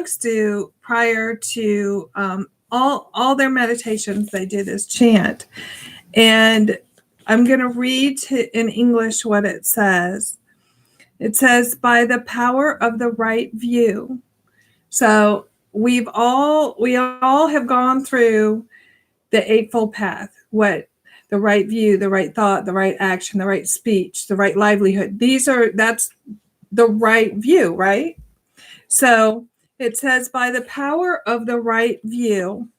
monks do prior to all their meditations they did is chant. And I'm going to read in English what it says. It says, by the power of the right view. So we all have gone through the Eightfold Path, what the right view, the right thought, the right action, the right speech, the right livelihood. That's the right view, right? So it says, by the power of the right view,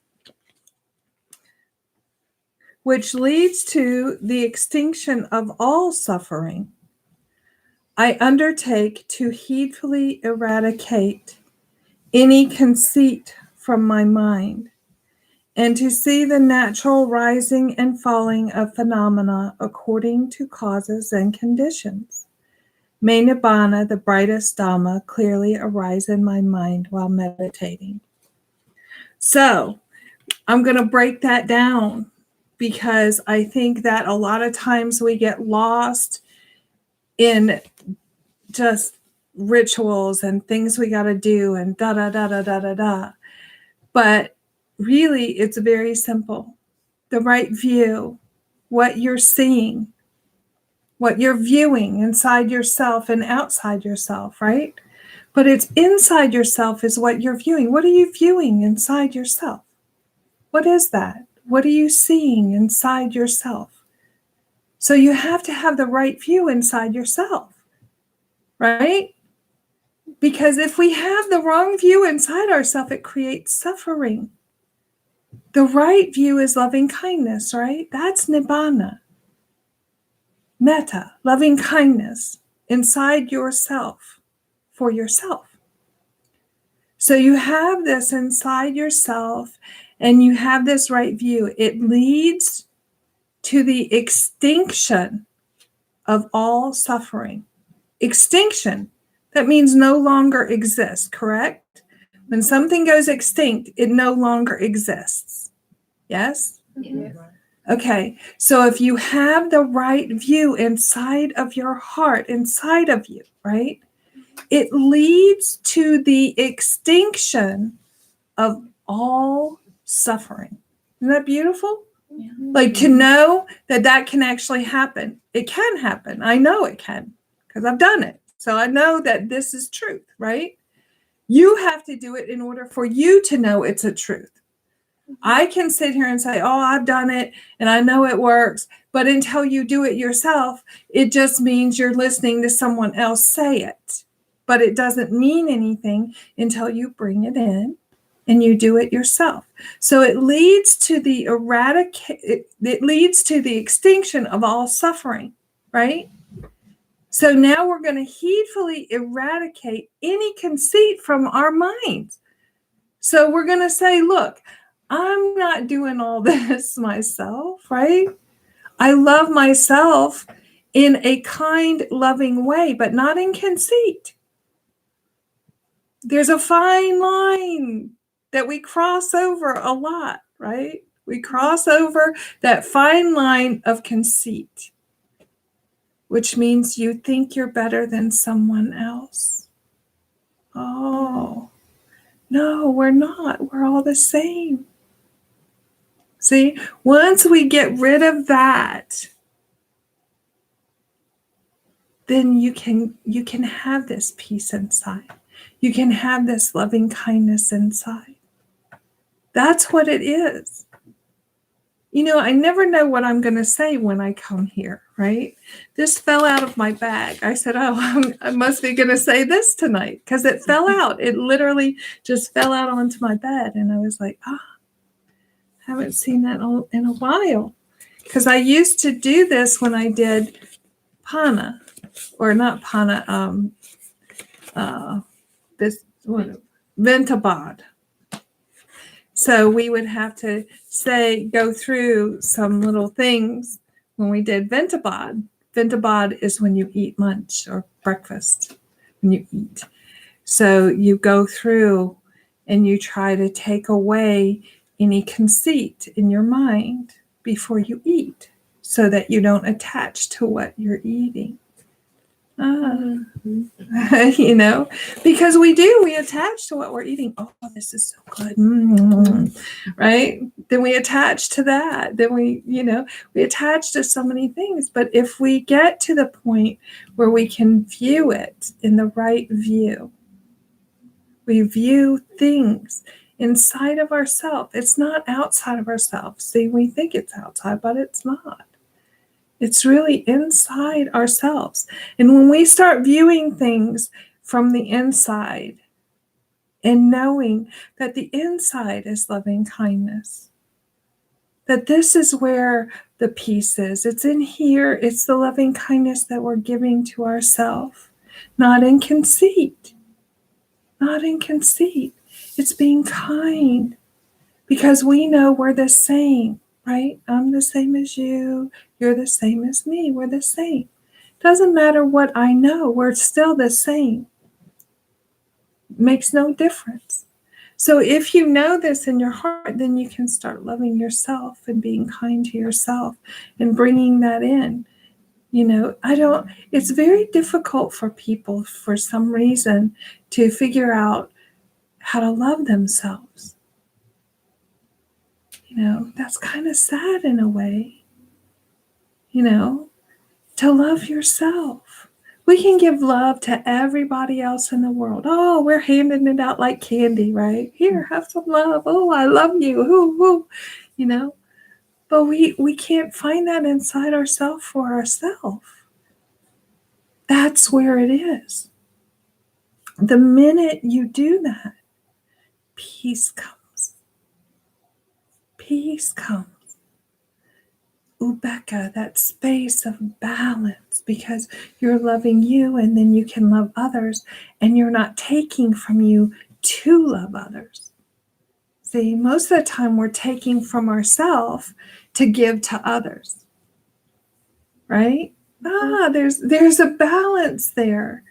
which leads to the extinction of all suffering, I undertake to heedfully eradicate any conceit from my mind, and to see the natural rising and falling of phenomena according to causes and conditions. May Nibbana, the brightest Dhamma, clearly arise in my mind while meditating. So I'm going to break that down, because I think that a lot of times we get lost in just rituals and things we got to do and da da da da da da da. But really, it's very simple. The right view, what you're seeing, what you're viewing inside yourself and outside yourself, right? But it's inside yourself is what you're viewing. What are you viewing inside yourself? What is that? What are you seeing inside yourself? So you have to have the right view inside yourself, right? Because if we have the wrong view inside ourselves, it creates suffering. The right view is loving kindness, right? That's Nibbana. Metta, loving kindness inside yourself, for yourself. So you have this inside yourself, and you have this right view. It leads to the extinction of all suffering. Extinction, that means no longer exists, correct? When something goes extinct, it no longer exists. Yes? Yes. Okay, so if you have the right view inside of your heart, inside of you, right, it leads to the extinction of all suffering. Isn't that beautiful? Yeah. Like to know that that can actually happen. It can happen. I know it can because I've done it. So I know that this is truth, right? You have to do it in order for you to know it's a truth. I can sit here and say, oh, I've done it and I know it works. But until you do it yourself, it just means you're listening to someone else say it. But it doesn't mean anything until you bring it in and you do it yourself. So it leads to the it leads to the extinction of all suffering, right? So now we're going to heedfully eradicate any conceit from our minds. So we're going to say, look, I'm not doing all this myself, right? I love myself in a kind, loving way, but not in conceit. There's a fine line that we cross over a lot, right? We cross over that fine line of conceit, which means you think you're better than someone else. Oh, no, we're not. We're all the same. See, once we get rid of that, then you can have this peace inside. You can have this loving kindness inside. That's what it is. You know, I never know what I'm going to say when I come here, right? This fell out of my bag. I said, oh, I must be going to say this tonight because it fell out. It literally just fell out onto my bed. And I was like, haven't seen that in a while. Because I used to do this when I did Pana, or not Pana, Ventabad. So we would have to go through some little things when we did Ventabad. Ventabad is when you eat lunch or breakfast, when you eat. So you go through and you try to take away any conceit in your mind before you eat so that you don't attach to what you're eating. You know, because we attach to what we're eating. Oh, this is so good. Right? Then we attach to that. Then we attach to so many things. But if we get to the point where we can view it in the right view, we view things inside of ourselves. It's not outside of ourselves. See, we think it's outside, but it's not. It's really inside ourselves. And when we start viewing things from the inside and knowing that the inside is loving kindness, that this is where the peace is. It's in here. It's the loving kindness that we're giving to ourselves, not in conceit. Not in conceit. It's being kind because we know we're the same, right? I'm the same as you. You're the same as me. We're the same. Doesn't matter what I know. We're still the same. Makes no difference. So if you know this in your heart, then you can start loving yourself and being kind to yourself and bringing that in. It's very difficult for people for some reason to figure out how to love themselves. That's kind of sad in a way, to love yourself. We can give love to everybody else in the world. Oh, we're handing it out like candy, right? Here, have some love. Oh, I love you. Ooh. But we can't find that inside ourselves for ourselves. That's where it is. The minute you do that, peace comes. Peace comes. Upekkha, that space of balance, because you're loving you and then you can love others, and you're not taking from you to love others. See, most of the time we're taking from ourselves to give to others, right? There's a balance there.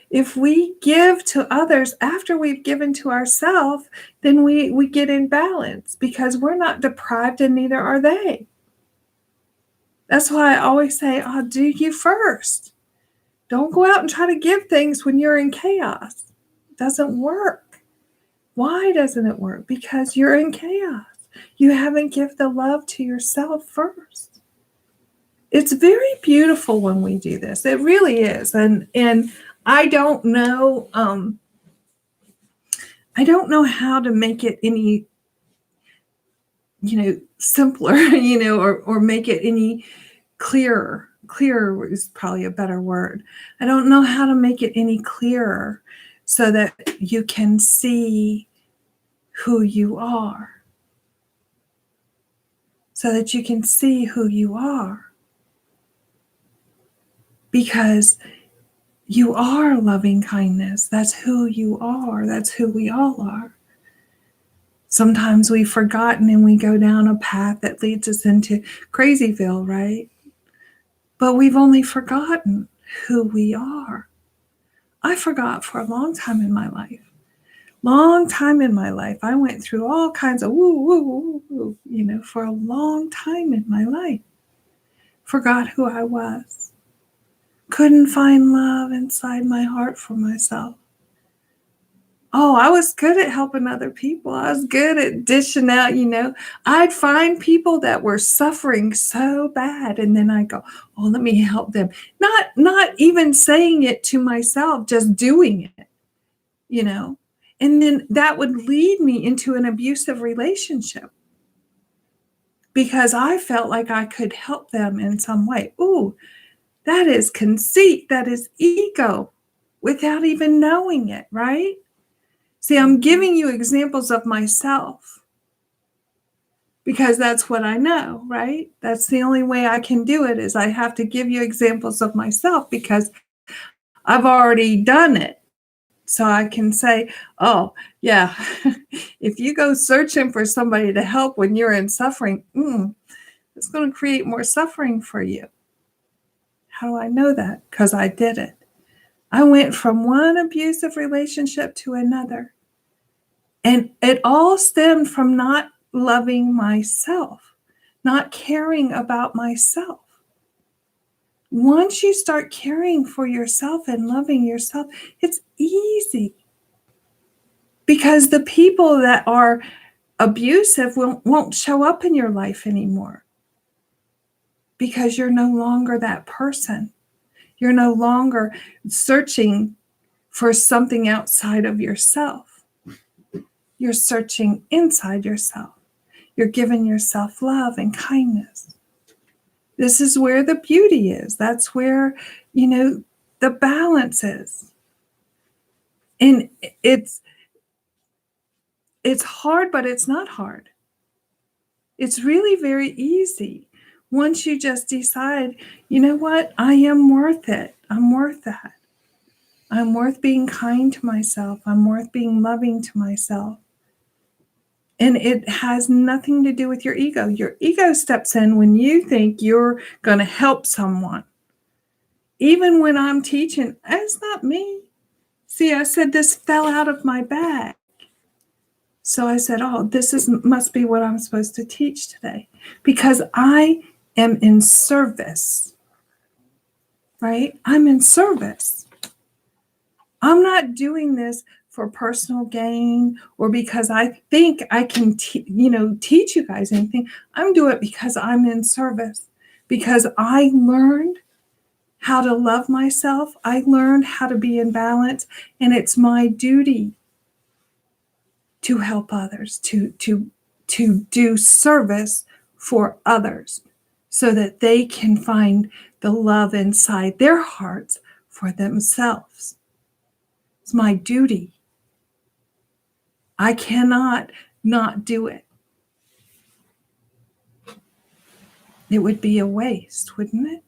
If we give to others after we've given to ourselves, then we get in balance because we're not deprived and neither are they. That's why I always say, do you first. Don't go out and try to give things when you're in chaos. It doesn't work. Why doesn't it work? Because you're in chaos. You haven't given the love to yourself first. It's very beautiful when we do this. It really is. And I don't know how to make it any simpler, or make it any clearer. Clearer is probably a better word. I don't know how to make it any clearer so that you can see who you are. So that you can see who you are. Because you are loving kindness. That's who you are. That's who we all are. Sometimes we've forgotten and we go down a path that leads us into Crazyville, right? But we've only forgotten who we are. I forgot for a long time in my life. I went through all kinds of woo, for a long time in my life. Forgot who I was. Couldn't find love inside my heart for myself. Oh, I was good at helping other people. I was good at dishing out, I'd find people that were suffering so bad. And then I go, oh, let me help them. Not even saying it to myself, just doing it, And then that would lead me into an abusive relationship because I felt like I could help them in some way. Ooh, that is conceit. That is ego without even knowing it, right? See, I'm giving you examples of myself because that's what I know, right? That's the only way I can do it is I have to give you examples of myself because I've already done it. So I can say, oh, yeah, if you go searching for somebody to help when you're in suffering, it's going to create more suffering for you. How do I know that? Because I did it. I went from one abusive relationship to another. And it all stemmed from not loving myself, not caring about myself. Once you start caring for yourself and loving yourself, it's easy. Because the people that are abusive won't show up in your life anymore. Because you're no longer that person. You're no longer searching for something outside of yourself. You're searching inside yourself. You're giving yourself love and kindness. This is where the beauty is. That's where, the balance is. And it's hard, but it's not hard. It's really very easy. Once you just decide, you know what? I am worth it. I'm worth that. I'm worth being kind to myself. I'm worth being loving to myself. And it has nothing to do with your ego. Your ego steps in when you think you're going to help someone. Even when I'm teaching, it's not me. See, I said this fell out of my bag. So I said, this must be what I'm supposed to teach today. Because I am in service. Right? I'm in service. I'm not doing this for personal gain or because I think I can, teach you guys anything. I'm doing it because I'm in service. Because I learned how to love myself. I learned how to be in balance. And it's my duty to help others, to do service for others so that they can find the love inside their hearts for themselves. It's my duty. I cannot not do it. It would be a waste, wouldn't it?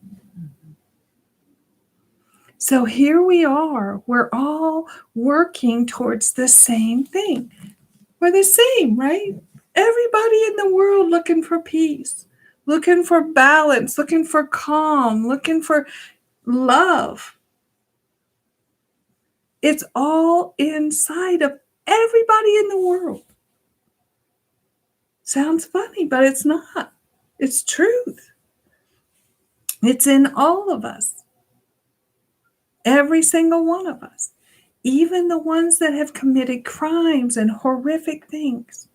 So here we are. We're all working towards the same thing. We're the same, right? Everybody in the world looking for peace, looking for balance, looking for calm, looking for love. It's all inside of everybody in the world. Sounds funny, but it's not. It's truth. It's in all of us. Every single one of us. Even the ones that have committed crimes and horrific things.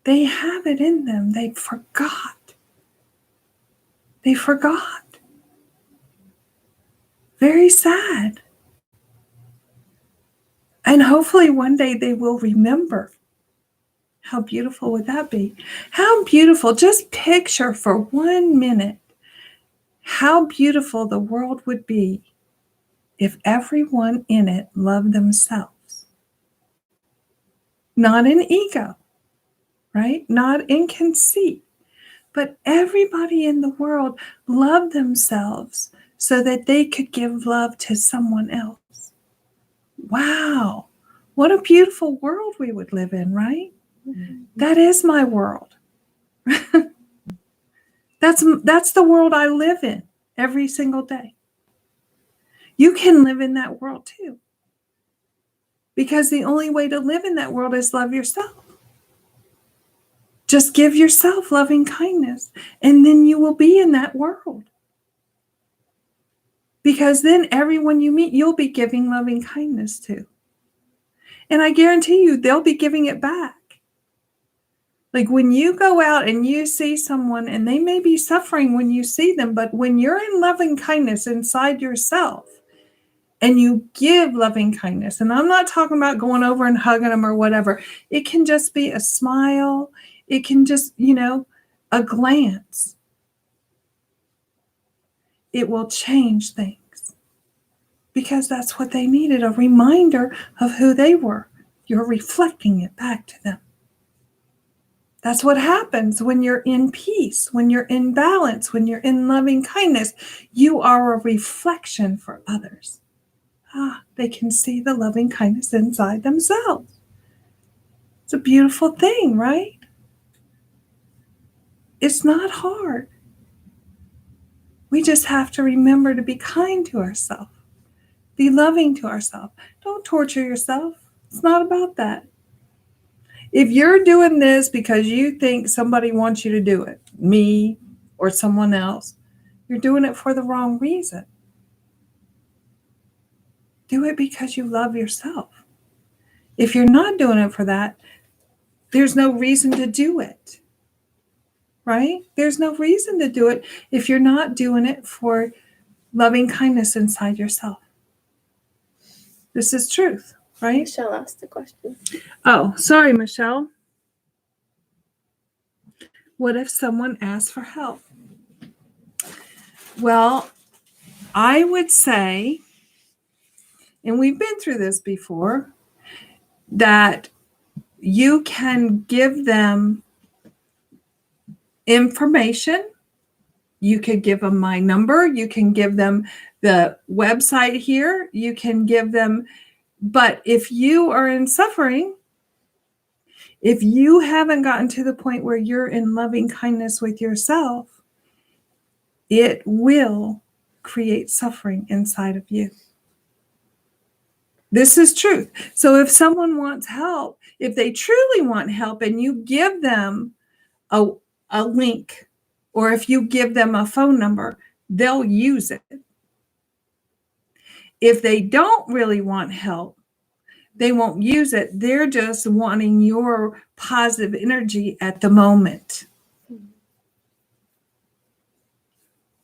They have it in them. They forgot. They forgot. Very sad. And hopefully one day they will remember. How beautiful would that be? How beautiful. Just picture for 1 minute how beautiful the world would be if everyone in it loved themselves. Not in ego, right? Not in conceit, but everybody in the world loved themselves so that they could give love to someone else. Wow, what a beautiful world we would live in, right? Mm-hmm. That is my world. That's the world I live in every single day. You can live in that world too. Because the only way to live in that world is love yourself. Just give yourself loving kindness, and then you will be in that world. Because then everyone you meet, you'll be giving loving kindness to. And I guarantee you, they'll be giving it back. Like when you go out and you see someone, and they may be suffering when you see them, but when you're in loving kindness inside yourself, and you give loving kindness, and I'm not talking about going over and hugging them or whatever. It can just be a smile. It can just, a glance. It will change things because that's what they needed, a reminder of who they were. You're reflecting it back to them. That's what happens when you're in peace, when you're in balance, when you're in loving kindness. You are a reflection for others. They can see the loving kindness inside themselves. It's a beautiful thing, right? It's not hard. We just have to remember to be kind to ourselves, be loving to ourselves. Don't torture yourself. It's not about that. If you're doing this because you think somebody wants you to do it, me or someone else, You're doing it for the wrong reason. Do it because you love yourself. If you're not doing it for that, there's no reason to do it. Right? There's no reason to do it if you're not doing it for loving kindness inside yourself. This is truth, right? Michelle asked the question. Oh, sorry, Michelle. What if someone asks for help? Well, I would say, and we've been through this before, that you can give them information. You could give them my number. You can give them the website here. You can give them, but if you are in suffering, if you haven't gotten to the point where you're in loving kindness with yourself, it will create suffering inside of you. This is truth. So if someone wants help, if they truly want help and you give them a link, or if you give them a phone number, they'll use it. If they don't really want help, they won't use it. They're just wanting your positive energy at the moment.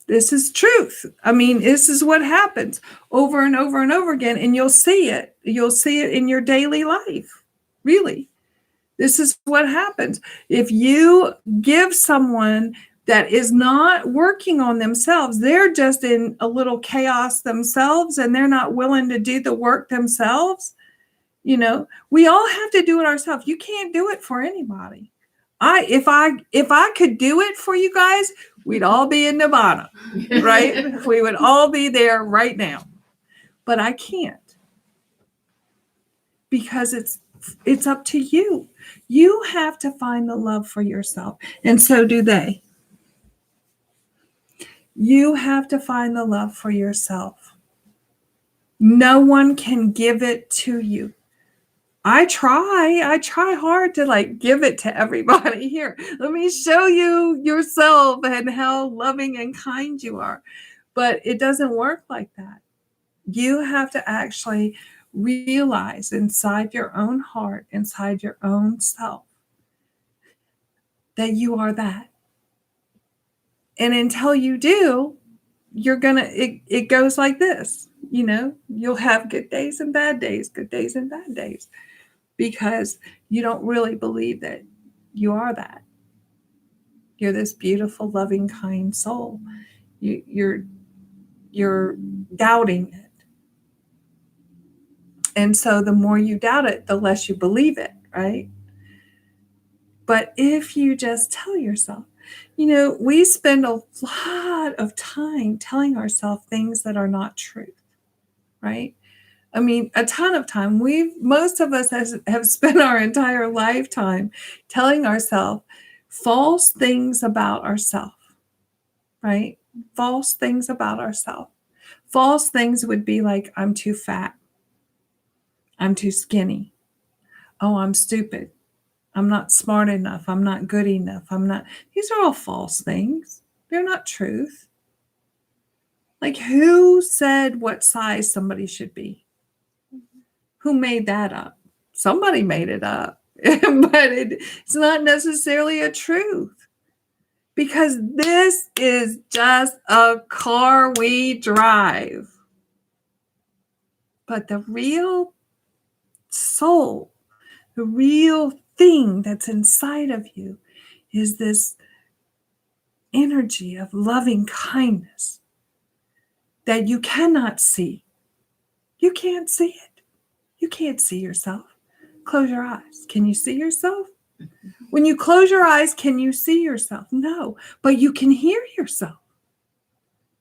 This is truth. I mean, this is what happens over and over and over again, and you'll see it. You'll see it in your daily life. Really. This is what happens. If you give someone that is not working on themselves, they're just in a little chaos themselves, and they're not willing to do the work themselves. You know, we all have to do it ourselves. You can't do it for anybody. If I could do it for you guys, we'd all be in Nirvana, right? We would all be there right now. But I can't, because it's up to you. You have to find the love for yourself, and so do they. You have to find the love for yourself. No one can give it to you. I try hard to give it to everybody. Here, let me show you yourself and how loving and kind you are. But it doesn't work like that. You have to actually realize inside your own heart, inside your own self, that you are that. And until you do, it goes like this. You know, you'll have good days and bad days, good days and bad days, because you don't really believe that you are that. You're this beautiful, loving, kind soul. You're doubting it. And so the more you doubt it, the less you believe it, right? But if you just tell yourself, you know, we spend a lot of time telling ourselves things that are not truth, right? I mean, a ton of time. Most of us have spent our entire lifetime telling ourselves false things about ourselves, right? False things about ourselves. False things would be like, I'm too fat. I'm too skinny. Oh, I'm stupid. I'm not smart enough. I'm not good enough. These are all false things. They're not truth. Like, who said what size somebody should be? Who made that up? Somebody made it up, but it's not necessarily a truth, because this is just a car we drive. But the real soul, the real thing that's inside of you, is this energy of loving kindness that you cannot see. You can't see it. You can't see yourself. Close your eyes. Can you see yourself? When you close your eyes, can you see yourself? No, but you can hear yourself.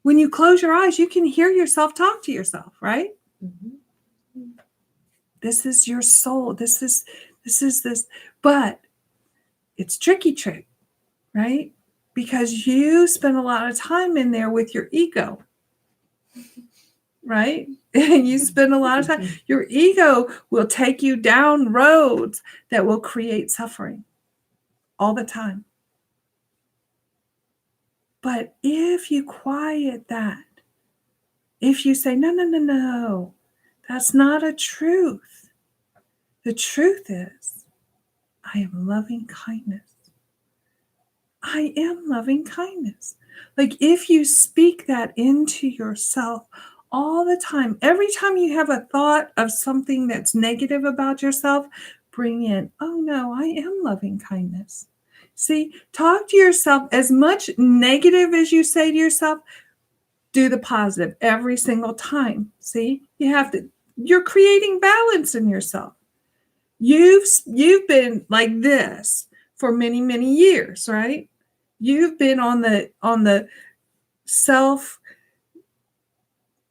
When you close your eyes, you can hear yourself talk to yourself, right? Mm-hmm. This is your soul. This is this, but it's tricky, right? Because you spend a lot of time in there with your ego, right? And you spend a lot of time. Your ego will take you down roads that will create suffering all the time. But if you quiet that, if you say, no, no, no, no, that's not a truth. The truth is, I am loving kindness. I am loving kindness. Like if you speak that into yourself all the time, every time you have a thought of something that's negative about yourself, bring in, oh no, I am loving kindness. See, talk to yourself as much negative as you say to yourself, do the positive every single time. See, you're creating balance in yourself. You've been like this for many, many years, right? You've been on the self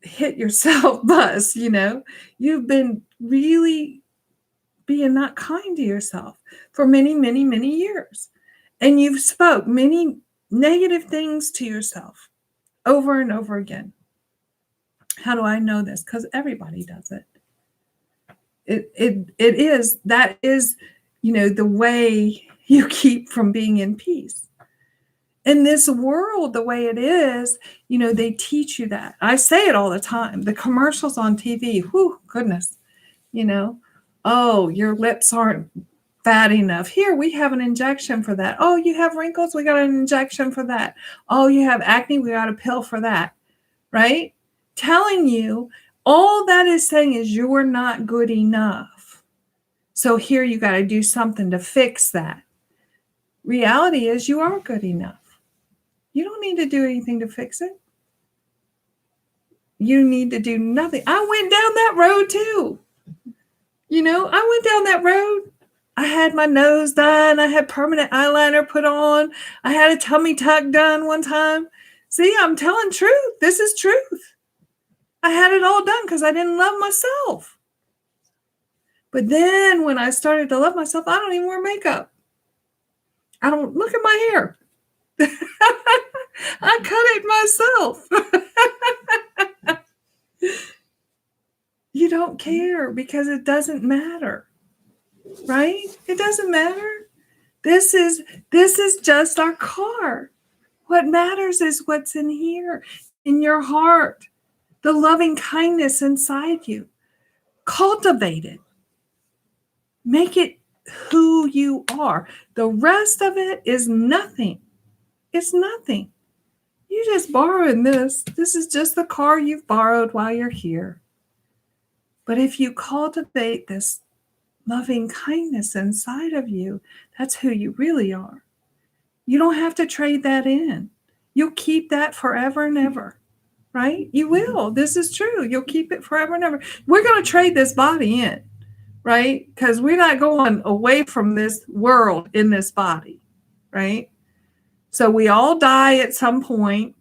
hit yourself bus, You've been really being not kind to yourself for many, many, many years. And you've spoke many negative things to yourself over and over again. How do I know this? Because everybody does it. That is, the way you keep from being in peace. In this world, the way it is, they teach you that. I say it all the time. The commercials on TV, whew, goodness, oh, your lips aren't fat enough. Here, we have an injection for that. Oh, you have wrinkles? We got an injection for that. Oh, you have acne? We got a pill for that, right? Telling you, all that is saying is you're not good enough. So here you got to do something to fix that. Reality is you are good enough. You don't need to do anything to fix it. You need to do nothing. I went down that road too. I went down that road. I had my nose done. I had permanent eyeliner put on. I had a tummy tuck done one time. See, I'm telling truth. This is truth. I had it all done because I didn't love myself. But then when I started to love myself, I don't even wear makeup. I don't look at my hair. I cut it myself. You don't care because it doesn't matter, right? It doesn't matter. This is just our car. What matters is what's in here, in your heart, the loving kindness inside you. Cultivate it. Make it who you are. The rest of it is nothing. It's nothing. You just borrowed this. This is just the car you've borrowed while you're here. But if you cultivate this loving kindness inside of you, that's who you really are. You don't have to trade that in. You'll keep that forever and ever, right? You will. This is true. You'll keep it forever and ever. We're going to trade this body in, right? Because we're not going away from this world in this body, right? So we all die at some point.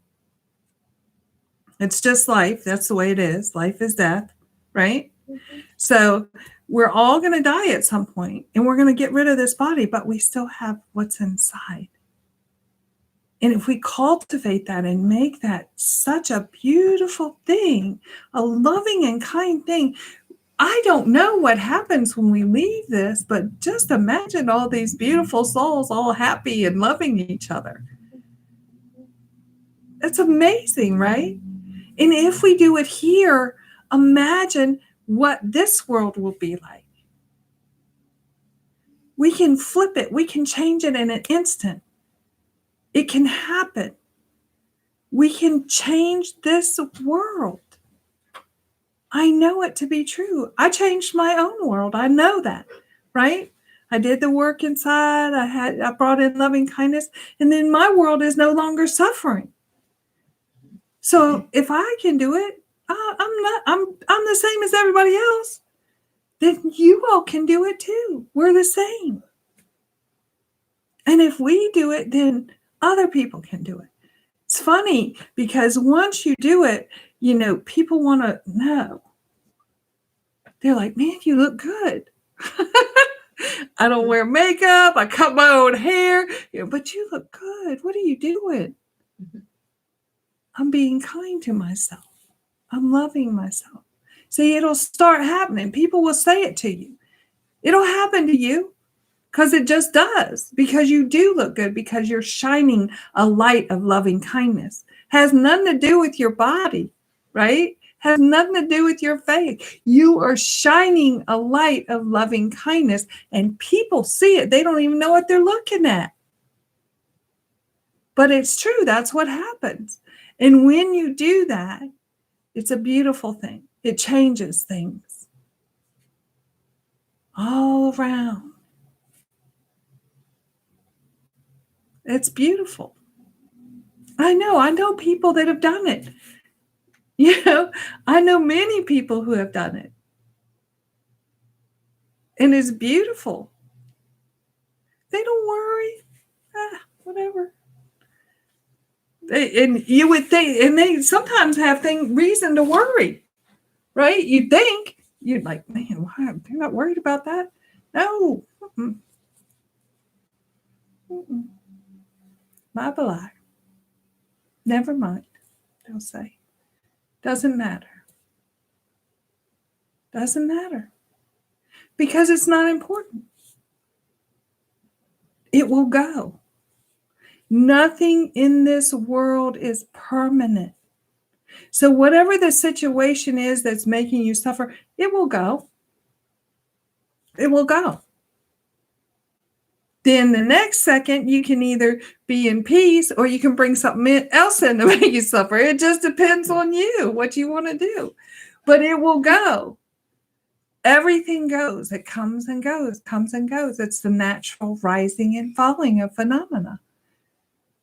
It's just life. That's the way it is. Life is death, right? Mm-hmm. So we're all going to die at some point, and we're going to get rid of this body, but we still have what's inside. And if we cultivate that and make that such a beautiful thing, a loving and kind thing, I don't know what happens when we leave this, but just imagine all these beautiful souls all happy and loving each other. It's amazing, right? And if we do it here, imagine what this world will be like. We can flip it. We can change it in an instant. It can happen. We can change this world. I know it to be true. I changed my own world. I know that, right? I did the work inside. I brought in loving kindness, and then my world is no longer suffering. So if I can do it, I'm the same as everybody else. Then you all can do it too. We're the same. And if we do it, then other people can do it. It's funny because once you do it, people want to know. They're like, man, you look good. I don't wear makeup. I cut my own hair, but you look good. What are you doing? Mm-hmm. I'm being kind to myself. I'm loving myself. See, it'll start happening. People will say it to you. It'll happen to you. because it just does, because you do look good, because you're shining a light of loving kindness. Has nothing to do with your body, right? Has nothing to do with your faith. You are shining a light of loving kindness, and people see it. They don't even know what they're looking at. But it's true. That's what happens. And when you do that, it's a beautiful thing. It changes things all around. It's beautiful. I know people that have done it. I know many people who have done it. And it's beautiful. They don't worry. Whatever. And you would think, and they sometimes have reason to worry, right? You'd think, you'd like, man, why? They're not worried about that? No. My beloved. Never mind, they'll say. Doesn't matter. Doesn't matter. Because it's not important. It will go. Nothing in this world is permanent. So whatever the situation is that's making you suffer, it will go. It will go. Then the next second, you can either be in peace or you can bring something else in to make you suffer. It just depends on you, what you want to do. But it will go. Everything goes. It comes and goes, comes and goes. It's the natural rising and falling of phenomena.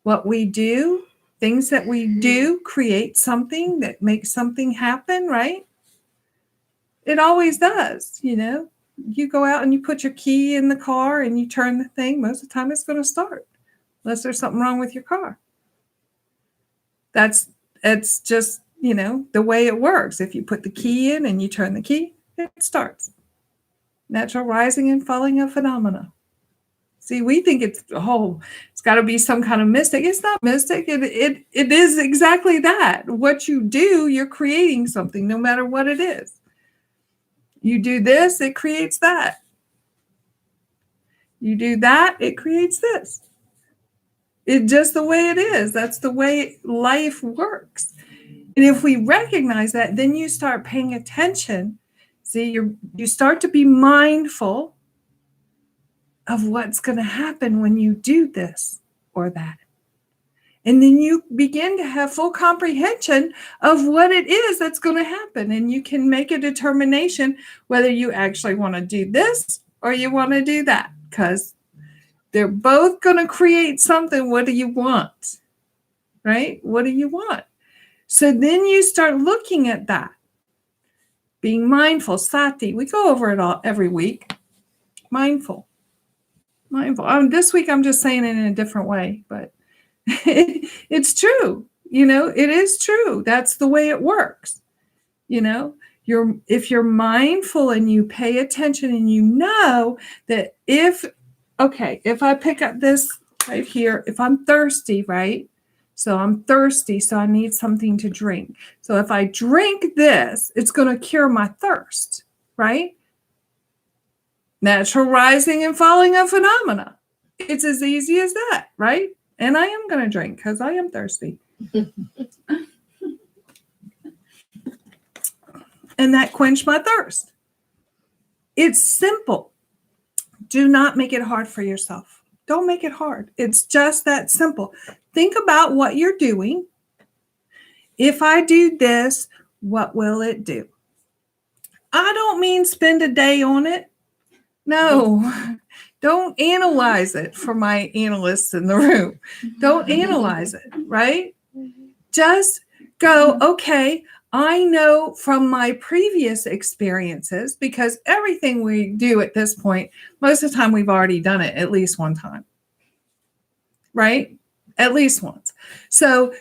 What we do, things that we do create something that makes something happen, right? It always does, You go out and you put your key in the car and you turn the thing. Most of the time it's going to start, unless there's something wrong with your car. It's just, the way it works. If you put the key in and you turn the key, it starts. Natural rising and falling of phenomena. See, we think it's got to be some kind of mystic. It's not mystic. It is exactly that. What you do, you're creating something, no matter what it is. You do this, it creates that. You do that, it creates this. It's just the way it is. That's the way life works. And if we recognize that, then you start paying attention. See, you start to be mindful of what's going to happen when you do this or that. And then you begin to have full comprehension of what it is that's going to happen. And you can make a determination whether you actually want to do this or you want to do that, because they're both going to create something. What do you want? Right? What do you want? So then you start looking at that. Being mindful, sati. We go over it all every week. Mindful. This week I'm just saying it in a different way, but it's true. It is true. That's the way it works. If you're mindful and you pay attention and you know that if I pick up this right here, if I'm thirsty, right? So I'm thirsty, so I need something to drink. So if I drink this, it's going to cure my thirst, right? Natural rising and falling of phenomena. It's as easy as that, right? And I am going to drink because I am thirsty. And that quenched my thirst. It's simple. Do not make it hard for yourself. Don't make it hard. It's just that simple. Think about what you're doing. If I do this, what will it do? I don't mean spend a day on it. No, don't analyze it for my analysts in the room. Don't analyze it, right? Just go, okay, I know from my previous experiences, because everything we do at this point, most of the time we've already done it at least one time, right? At least once. So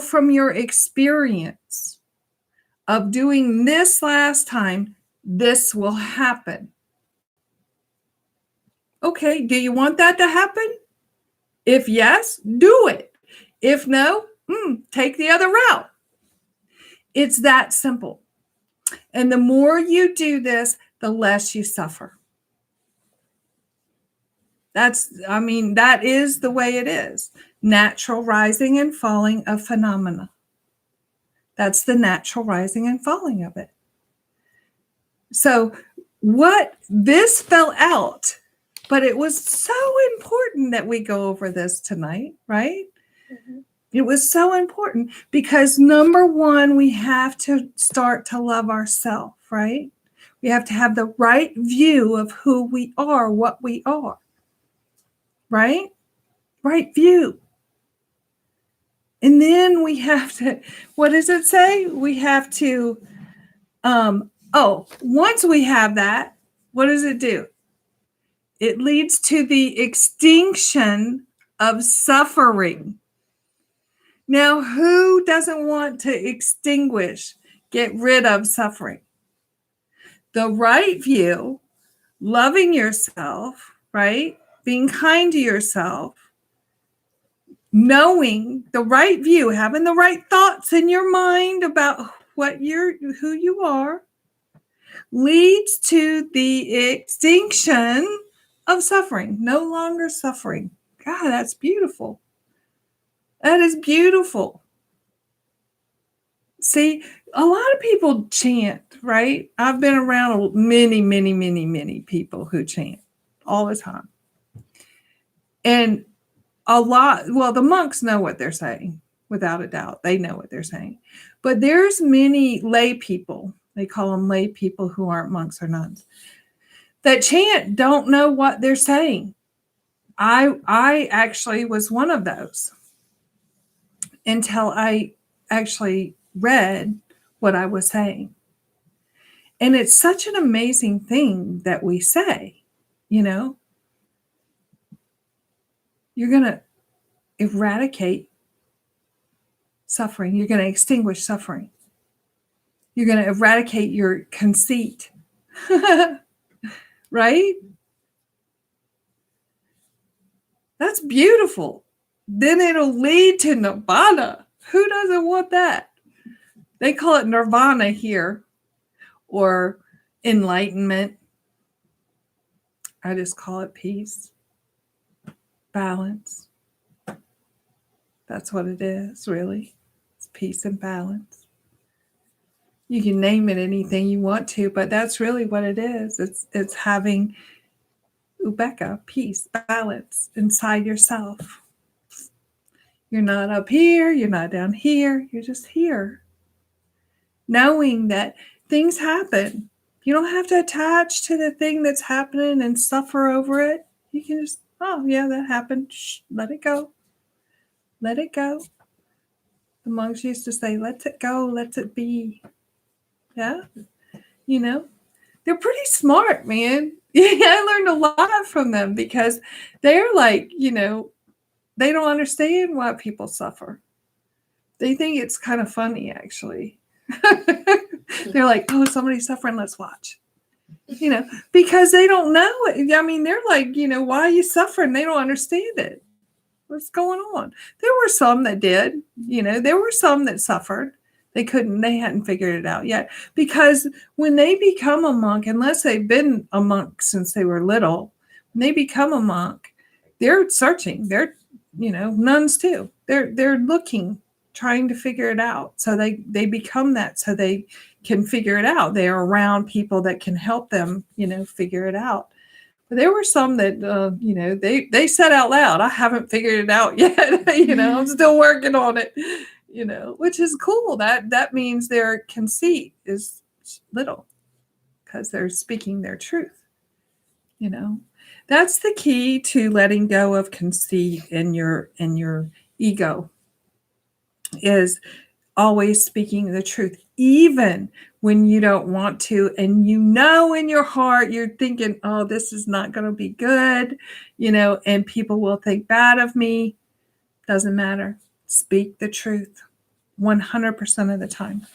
from your experience of doing this last time, this will happen. Okay, do you want that to happen? If yes, do it. If no, take the other route. It's that simple. And the more you do this, the less you suffer. That is the way it is. Natural rising and falling of phenomena. That's the natural rising and falling of it. So this fell out, but it was so important that we go over this tonight, right? Mm-hmm. It was so important because number one, we have to start to love ourselves, right? We have to have the right view of who we are, what we are, right? Right view. And then we have to, what does it say? We have to, once we have that, what does it do? It leads to the extinction of suffering. Now, who doesn't want to get rid of suffering? The right view, loving yourself, right? Being kind to yourself, knowing the right view, having the right thoughts in your mind about who you are, leads to the extinction of suffering. No longer suffering. God, that's beautiful. That is beautiful. See, a lot of people chant, right? I've been around many, many, many, many people who chant all the time. And the monks know what they're saying, without a doubt. They know what they're saying. But there's many lay people, they call them lay people who aren't monks or nuns, that chant, don't know what they're saying. I actually was one of those until I actually read what I was saying. And it's such an amazing thing that we say, you're going to eradicate suffering. You're going to extinguish suffering. You're going to eradicate your conceit. Right? That's beautiful. Then it'll lead to nirvana. Who doesn't want that? They call it nirvana here, or enlightenment. I just call it peace, balance. That's what it is, really. It's peace and balance. You can name it anything you want to, but that's really what it is. It's having upekkha, peace, balance inside yourself. You're not up here, you're not down here, you're just here. Knowing that things happen. You don't have to attach to the thing that's happening and suffer over it. You can just, oh yeah, that happened. Shh, let it go. Let it go. The monks used to say, let it go, let it be. Yeah. They're pretty smart, man. I learned a lot from them because they're like, they don't understand why people suffer. They think it's kind of funny, actually. They're like, oh, somebody's suffering, let's watch. Because they don't know it. I mean, they're like, why are you suffering? They don't understand it. What's going on? There were some that did, there were some that suffered. They hadn't figured it out yet. Because when they become a monk, unless they've been a monk since they were little, when they become a monk, they're searching. They're, nuns too. They're looking, trying to figure it out. So they become that so they can figure it out. They're around people that can help them, figure it out. But there were some that, they said out loud, I haven't figured it out yet. I'm still working on it. Which is cool. That means their conceit is little because they're speaking their truth. That's the key to letting go of conceit in your ego, is always speaking the truth, even when you don't want to. And in your heart, you're thinking, oh, this is not going to be good, and people will think bad of me. Doesn't matter. Speak the truth 100% of the time.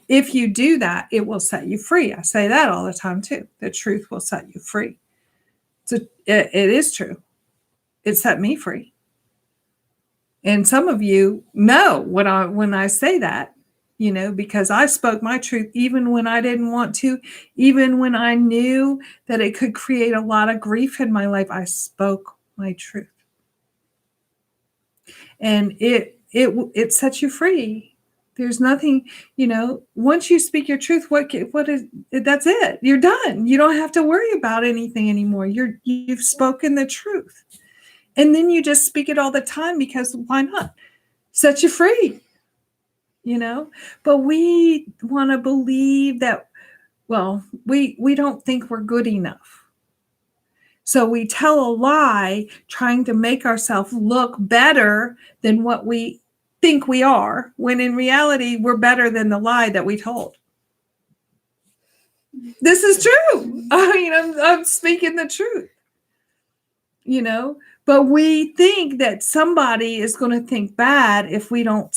If you do that, it will set you free. I say that all the time too. The truth will set you free. So it is true. It set me free. And some of you know when I say that, because I spoke my truth even when I didn't want to, even when I knew that it could create a lot of grief in my life. I spoke my truth. And it sets you free. There's nothing, once you speak your truth, what is, that's it. You're done. You don't have to worry about anything anymore. You've spoken the truth. And then you just speak it all the time, because why not? Set you free, But we want to believe that, we don't think we're good enough. So we tell a lie, trying to make ourselves look better than what we think we are, when in reality, we're better than the lie that we told. This is true. I'm speaking the truth, but we think that somebody is going to think bad if we don't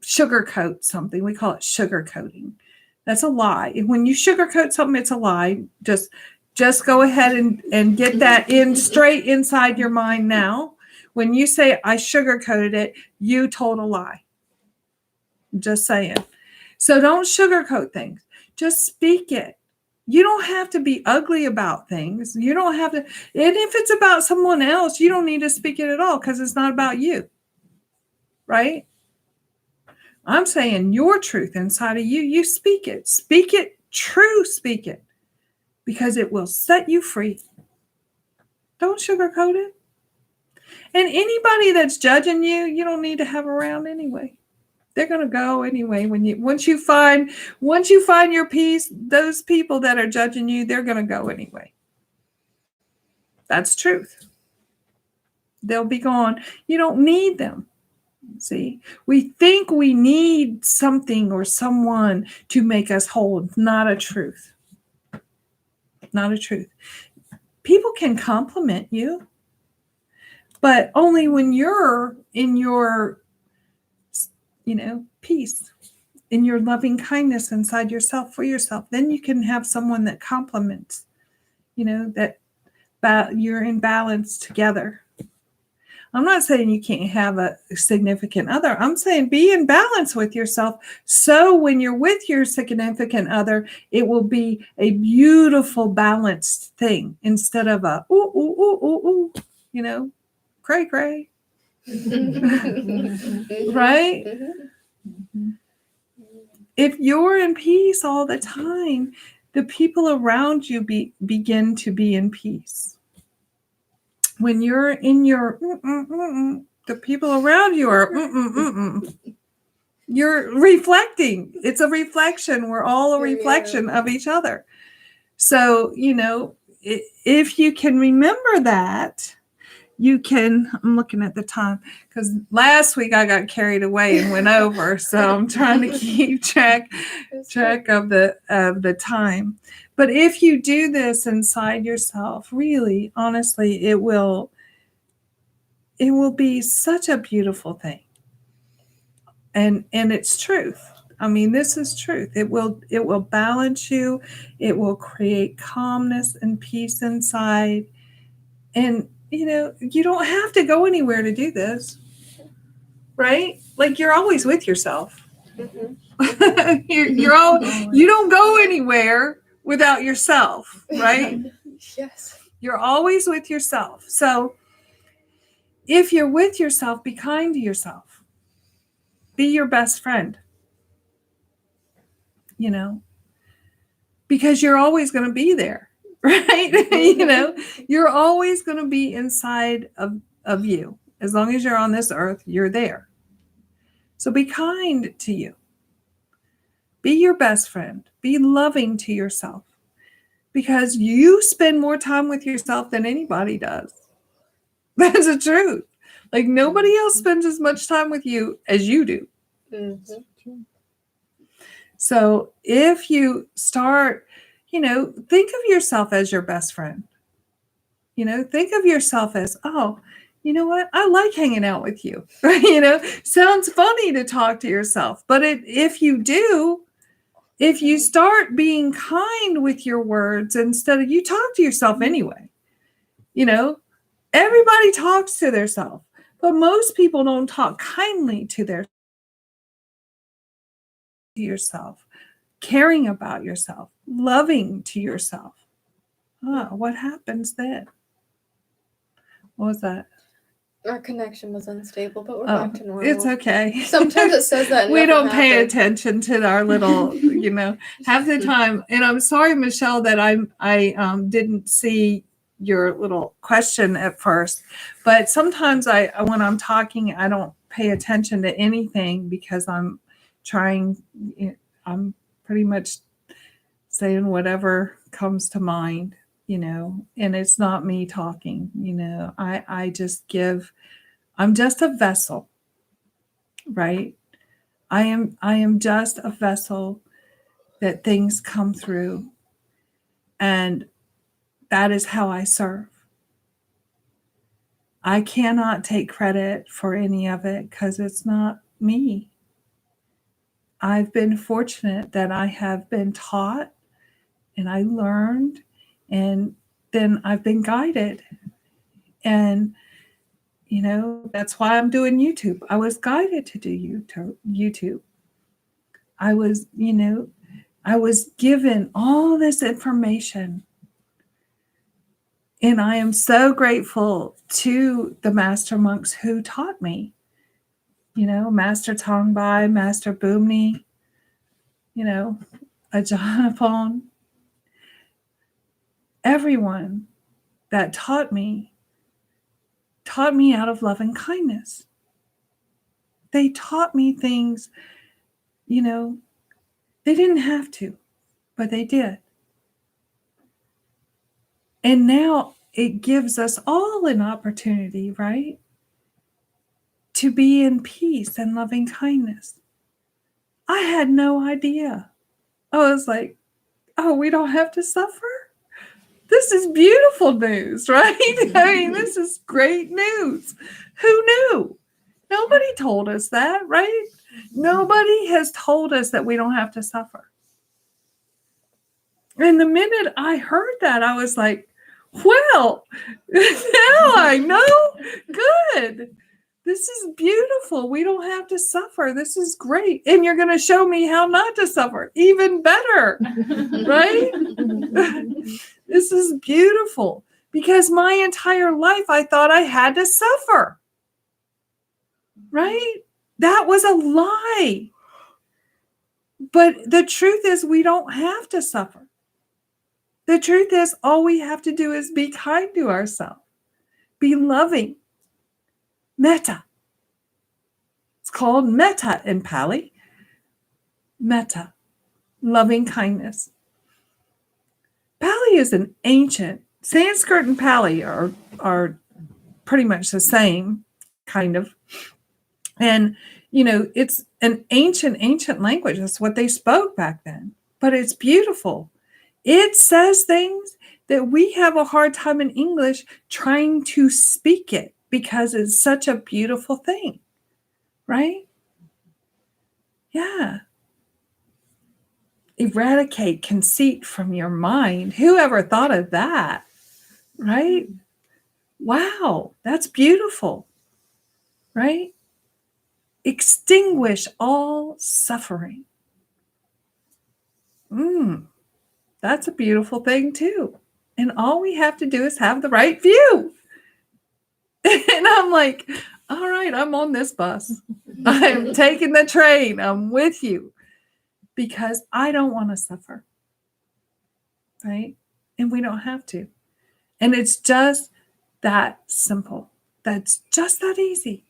sugarcoat something. We call it sugarcoating. That's a lie. When you sugarcoat something, it's a lie. Just go ahead and get that in straight inside your mind now. When you say, I sugarcoated it, you told a lie. Just saying. So don't sugarcoat things. Just speak it. You don't have to be ugly about things. You don't have to. And if it's about someone else, you don't need to speak it at all, because it's not about you. Right? I'm saying your truth inside of you, you speak it. Speak it true. Speak it. Because it will set you free. Don't sugarcoat it. And anybody that's judging you, you don't need to have around anyway. They're going to go anyway. Once you find your peace, those people that are judging you, they're going to go anyway. That's truth. They'll be gone. You don't need them. See, we think we need something or someone to make us whole. Not a truth. Not a truth. People can compliment you, but only when you're in your, peace, in your loving kindness inside yourself, for yourself. Then you can have someone that compliments, that you're in balance together. I'm not saying you can't have a significant other. I'm saying be in balance with yourself. So when you're with your significant other, it will be a beautiful, balanced thing, instead of a ooh, ooh, ooh, ooh, ooh, cray, cray. Right? If you're in peace all the time, the people around you begin to be in peace. When you're in your the people around you are you're reflecting. It's a reflection. We're all a reflection of each other. So, if you can remember that, you can, I'm looking at the time, because last week I got carried away and went over. So I'm trying to keep track of the time. But if you do this inside yourself, really, honestly, it will be such a beautiful thing. And it's truth. I mean, this is truth. It will balance you. It will create calmness and peace inside. And you don't have to go anywhere to do this, right? Like, you're always with yourself. Mm-hmm. You don't go anywhere without yourself, right? Yes. You're always with yourself. So if you're with yourself, be kind to yourself. Be your best friend, because you're always going to be there, right? You're always going to be inside of you. As long as you're on this earth, you're there. So be kind to you. Be your best friend. Be loving to yourself, because you spend more time with yourself than anybody does. That's the truth. Like, nobody else spends as much time with you as you do. Mm-hmm. So if you start, think of yourself as your best friend. Think of yourself as, oh, you know what? I like hanging out with you. Sounds funny to talk to yourself, but if you start being kind with your words, instead of, you talk to yourself anyway. Everybody talks to themselves, but most people don't talk kindly to yourself, caring about yourself, loving to yourself. What happens then? What was that? Our connection was unstable, but we're back to normal. It's okay. Sometimes it says that. We don't pay happens. attention to our little, half the time. And I'm sorry, Michelle, that I didn't see your little question at first. But sometimes when I'm talking, I don't pay attention to anything because I'm trying. I'm pretty much saying whatever comes to mind, and it's not me talking. I just give. I'm just a vessel, right? I am just a vessel that things come through, and that is how I serve. I cannot take credit for any of it because it's not me. I've been fortunate that I have been taught and I learned, and then I've been guided. And that's why I'm doing YouTube. I was guided to do YouTube. I was given all this information. And I am so grateful to the master monks who taught me. Master Tongbai, Master Bumni, Ajahn, everyone that taught me out of love and kindness. They taught me things, they didn't have to, but they did. And now it gives us all an opportunity, right? To be in peace and loving kindness. I had no idea. I was like, oh, we don't have to suffer? This is beautiful news, right? I mean, this is great news. Who knew? Nobody told us that, right? Nobody has told us that we don't have to suffer. And the minute I heard that, I was like, well, now I know. Good. This is beautiful. We don't have to suffer. This is great. And you're going to show me how not to suffer. Even better, right? This is beautiful. Because my entire life, I thought I had to suffer. Right? That was a lie. But the truth is, we don't have to suffer. The truth is, all we have to do is be kind to ourselves. Be loving. Metta. It's called metta in Pali. Metta. Loving kindness. Pali is an ancient. Sanskrit and Pali are pretty much the same, kind of. And, it's an ancient language. That's what they spoke back then. But it's beautiful. It says things that we have a hard time in English trying to speak it because it's such a beautiful thing, right? Yeah. Eradicate conceit from your mind. Who ever thought of that, right? Wow, that's beautiful, right? Extinguish all suffering. That's a beautiful thing too. And all we have to do is have the right view. And I'm like, all right, I'm on this bus. I'm taking the train. I'm with you because I don't want to suffer. Right? And we don't have to. And it's just that simple. That's just that easy.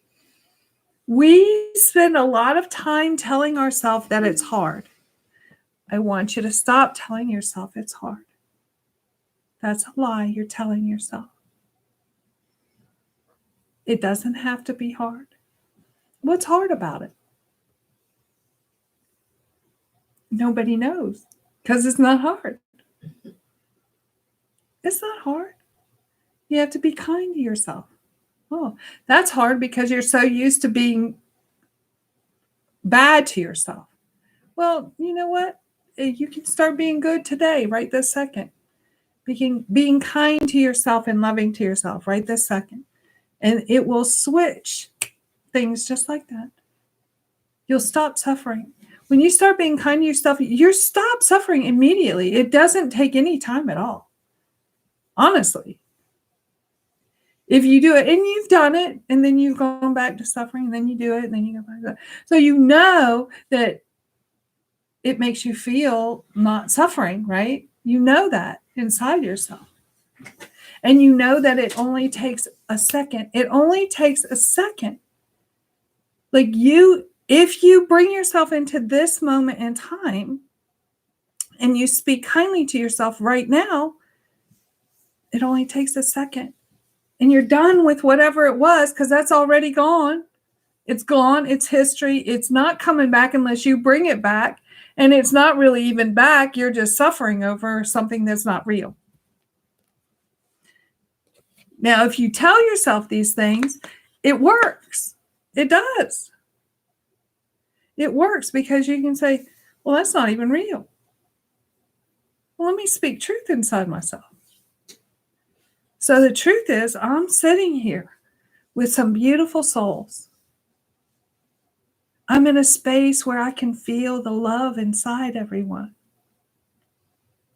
We spend a lot of time telling ourselves that it's hard. I want you to stop telling yourself it's hard. That's a lie you're telling yourself. It doesn't have to be hard. What's hard about it? Nobody knows because it's not hard. It's not hard. You have to be kind to yourself. Oh, that's hard because you're so used to being bad to yourself. Well, you know what? You can start being good today, right this second. Being kind to yourself and loving to yourself right this second. And it will switch things just like that. You'll stop suffering. When you start being kind to yourself, you stop suffering immediately. It doesn't take any time at all. Honestly. If you do it, and you've done it, and then you've gone back to suffering, and then you do it, and then you go back to that. So you know that it makes you feel not suffering, right? You know that inside yourself. And you know that it only takes a second. It only takes a second. Like if you bring yourself into this moment in time and you speak kindly to yourself right now, it only takes a second. And you're done with whatever it was, because that's already gone. It's gone. It's history. It's not coming back unless you bring it back. And it's not really even back. You're just suffering over something that's not real. Now, if you tell yourself these things, it works. It does. It works because you can say, well, that's not even real. Well, let me speak truth inside myself. So the truth is, I'm sitting here with some beautiful souls. I'm in a space where I can feel the love inside everyone.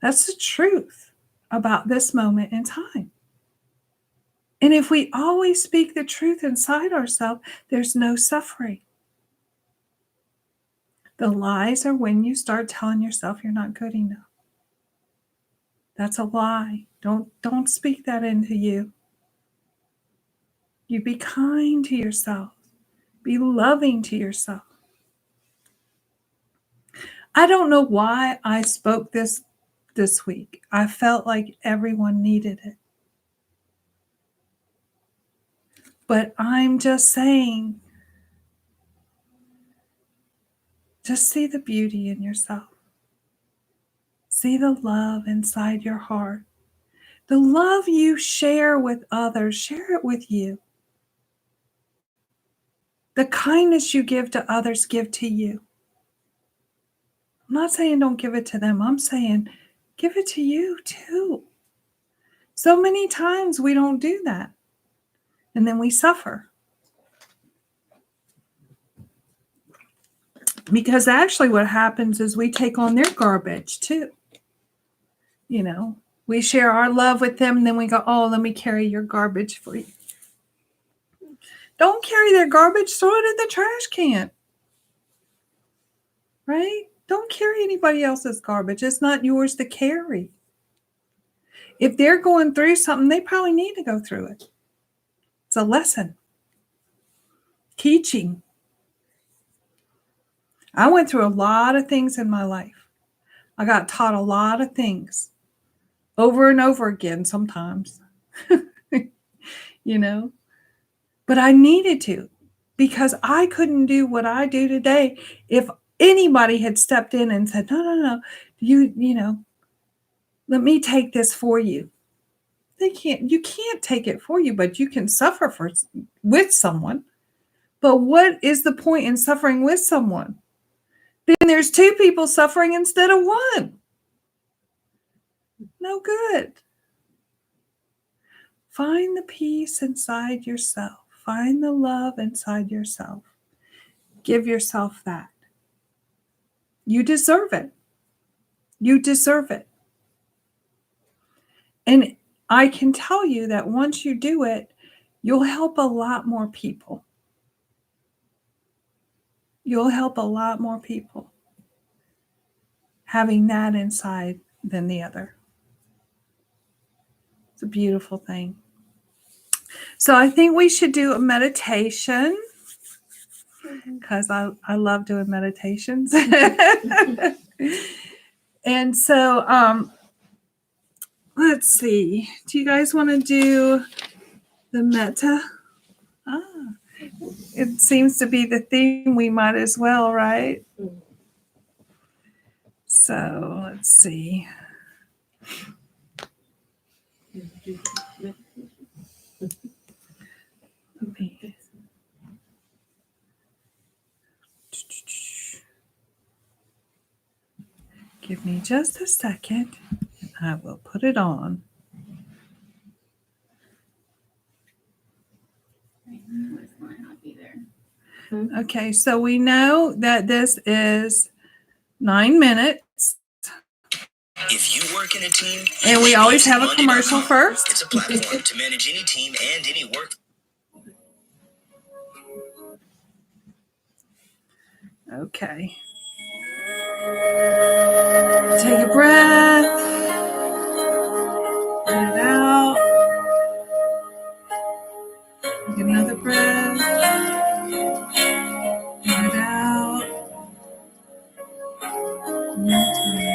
That's the truth about this moment in time. And if we always speak the truth inside ourselves, there's no suffering. The lies are when you start telling yourself you're not good enough. That's a lie. Don't speak that into you. You be kind to yourself. Be loving to yourself. I don't know why I spoke this week. I felt like everyone needed it. But I'm just saying, just see the beauty in yourself. See the love inside your heart. The love you share with others, share it with you. The kindness you give to others, give to you. I'm not saying don't give it to them. I'm saying give it to you too. So many times we don't do that. And then we suffer. Because actually what happens is we take on their garbage too. You know, we share our love with them and then we go, oh, let me carry your garbage for you. Don't carry their garbage, throw it in the trash can. Right? Don't carry anybody else's garbage. It's not yours to carry. If they're going through something, they probably need to go through it. It's a lesson. Teaching. I went through a lot of things in my life. I got taught a lot of things over and over again sometimes, you know, but I needed to, because I couldn't do what I do today if anybody had stepped in and said, no, you know, let me take this for you. You can't take it for you, but you can suffer with someone. But what is the point in suffering with someone? Then there's two people suffering instead of one. No good. Find the peace inside yourself. Find the love inside yourself. Give yourself that. You deserve it. You deserve it. And I can tell you that once you do it, you'll help a lot more people. You'll help a lot more people having that inside than the other. It's a beautiful thing. So I think we should do a meditation, because I love doing meditations. And so let's see. Do you guys want to do the metta? It seems to be the theme. We might as well, right? So let's see. Give me just a second. I will put it on. Okay, so we know that this is 9 minutes. If you work in a team, And we always have a Monday.com. commercial first. It's a platform to manage any team and any work. Okay. Take a breath. Breathe it out. Take another breath. Breathe it out. One time.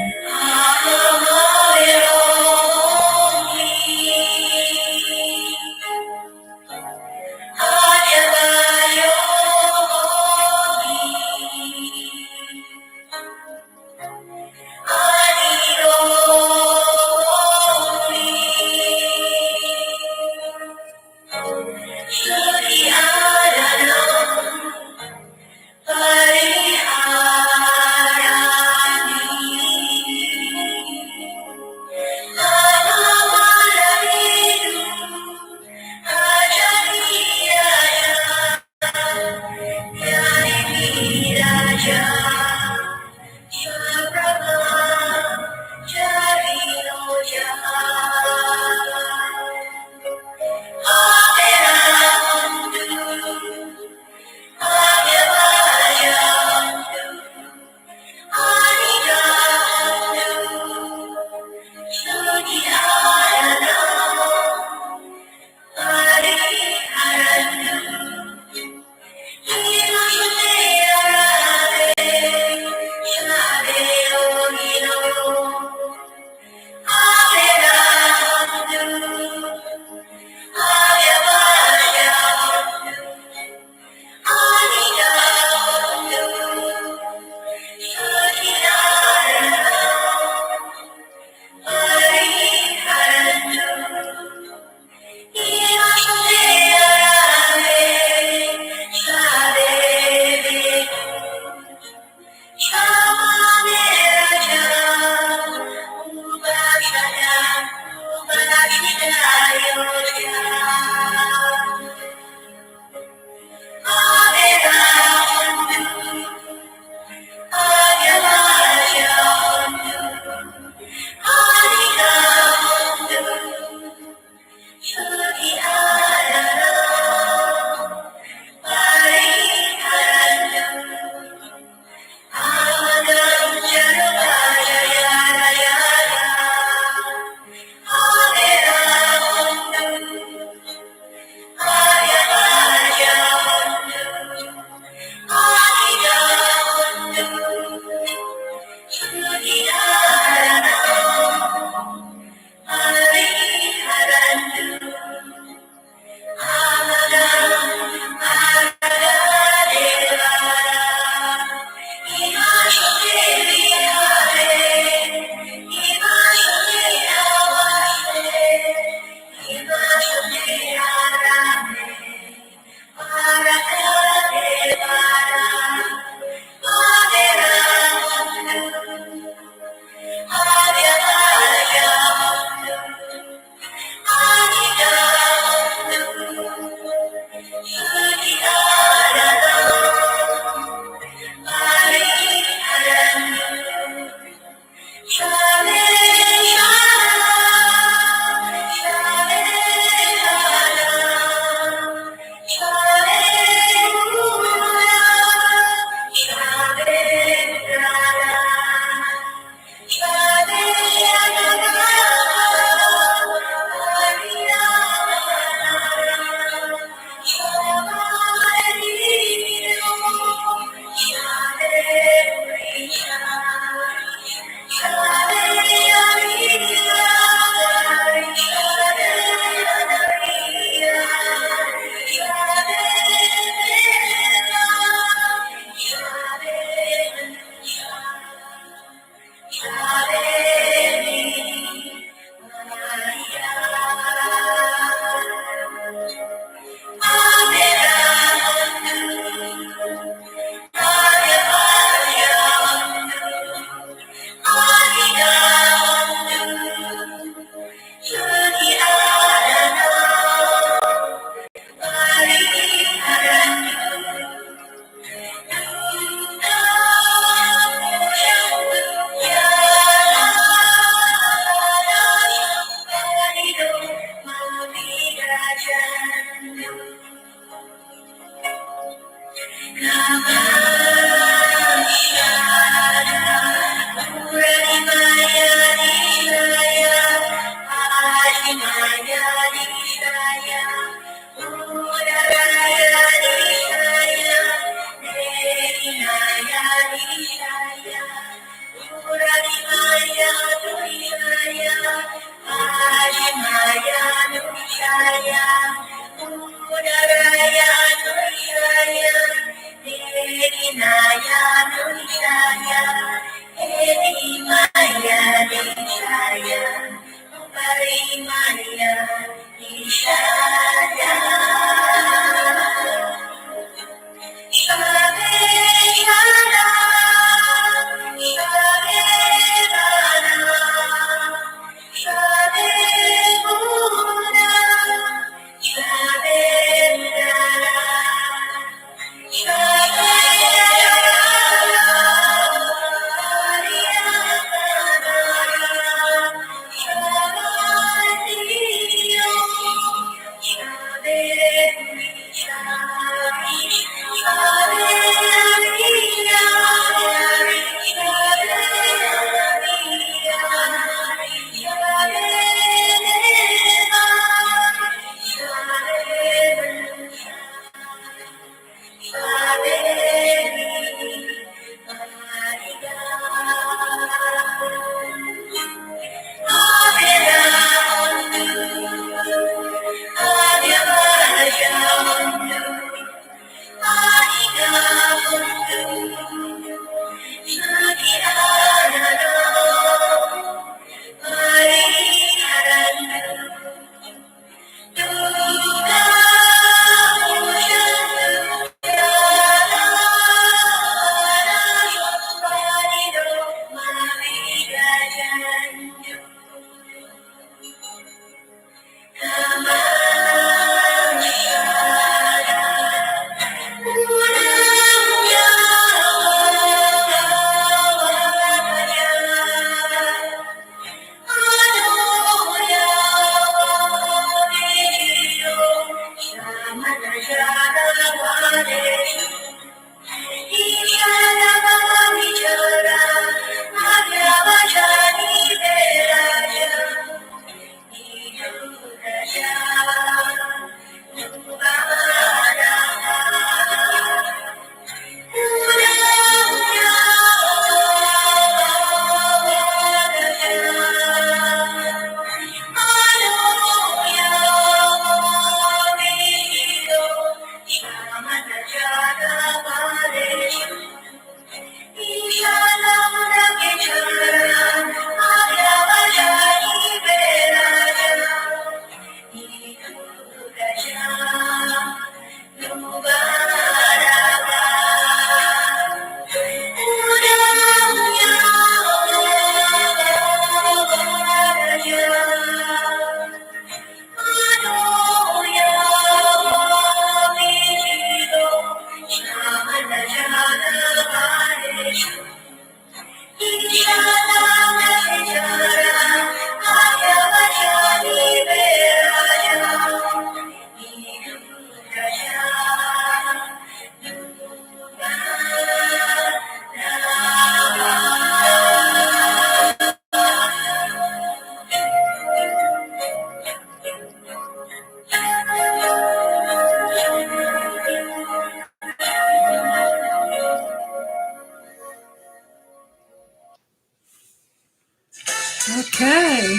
Okay.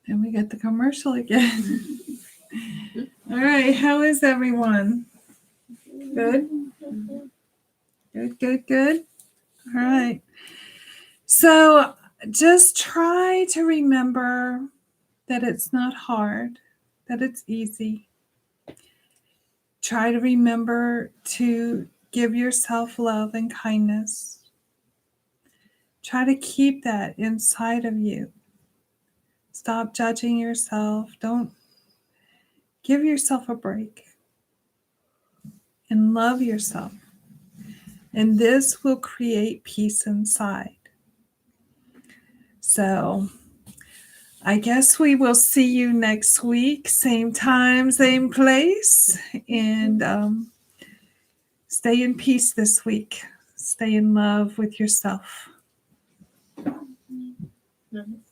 And we got the commercial again. All right. How is everyone? Good? Good. All right. So just try to remember that it's not hard, that it's easy. Try to remember to give yourself love and kindness. Try to keep that inside of you. Stop judging yourself. Don't give yourself a break and love yourself. And this will create peace inside. So I guess we will see you next week, same time, same place. And stay in peace this week. Stay in love with yourself. Mhm.